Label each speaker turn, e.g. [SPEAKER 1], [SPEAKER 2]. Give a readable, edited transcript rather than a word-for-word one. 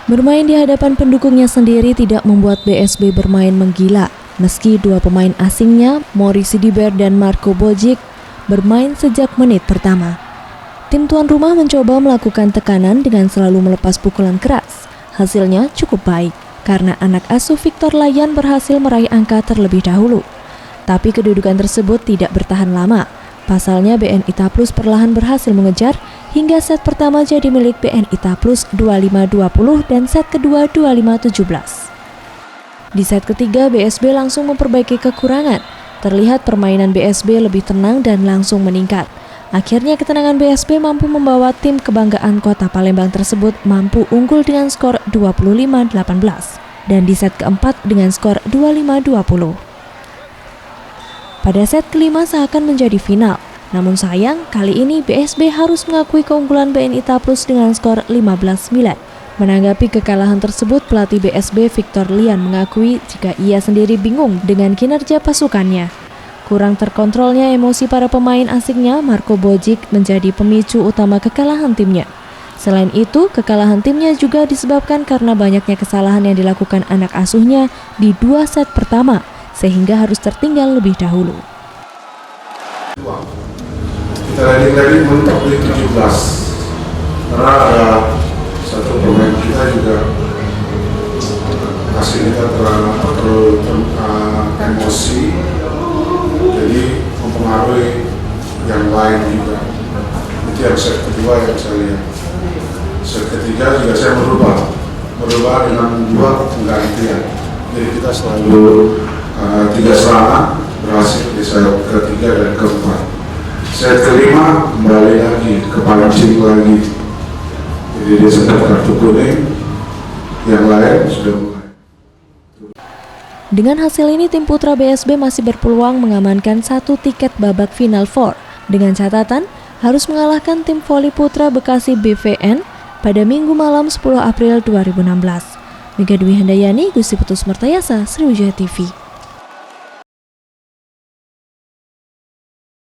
[SPEAKER 1] Bermain di hadapan pendukungnya sendiri tidak membuat BSB bermain menggila. Meski dua pemain asingnya, Maurice Diber dan Marco Bojic, bermain sejak menit pertama. Tim tuan rumah mencoba melakukan tekanan dengan selalu melepas pukulan keras. Hasilnya cukup baik, karena anak asuh Victor Layan berhasil meraih angka terlebih dahulu. Tapi kedudukan tersebut tidak bertahan lama. Pasalnya BNI Taplus perlahan berhasil mengejar hingga set pertama jadi milik BNI Taplus 25-20 dan set kedua 25-17. Di set ketiga BSB langsung memperbaiki kekurangan. Terlihat permainan BSB lebih tenang dan langsung meningkat. Akhirnya ketenangan BSB mampu membawa tim kebanggaan Kota Palembang tersebut mampu unggul dengan skor 25-18 dan di set keempat dengan skor 25-20. Pada set kelima seakan menjadi final, namun sayang kali ini BSB harus mengakui keunggulan BNI Taplus dengan skor 15-9. Menanggapi kekalahan tersebut, pelatih BSB Victor Lian mengakui jika ia sendiri bingung dengan kinerja pasukannya. Kurang terkontrolnya emosi para pemain asingnya, Marco Bojic menjadi pemicu utama kekalahan timnya. Selain itu, kekalahan timnya juga disebabkan karena banyaknya kesalahan yang dilakukan anak asuhnya di dua set pertama, sehingga harus tertinggal lebih dahulu.
[SPEAKER 2] Kita ready untuk di 17 karena ada satu pemain kita juga kasih kita terlalu emosi, jadi mempengaruhi yang lain juga. Itu yang set kedua yang saya lihat. Set ketiga juga saya merubah dengan dua penggantian. Jadi kita selalu 3 serangan berhasil di set ketiga dan keempat. Set kelima kembali lagi ke pancing lagi. Jadi dia sempat kartu kuning, yang lain sudah mulai.
[SPEAKER 1] Dengan hasil ini tim putra BSB masih berpeluang mengamankan 1 tiket babak final 4 dengan catatan harus mengalahkan tim voli putra Bekasi BVN pada Minggu malam 10 April 2016. Mega Dwi Handayani, Gusti Putus Mertayasa, Sriwijaya TV.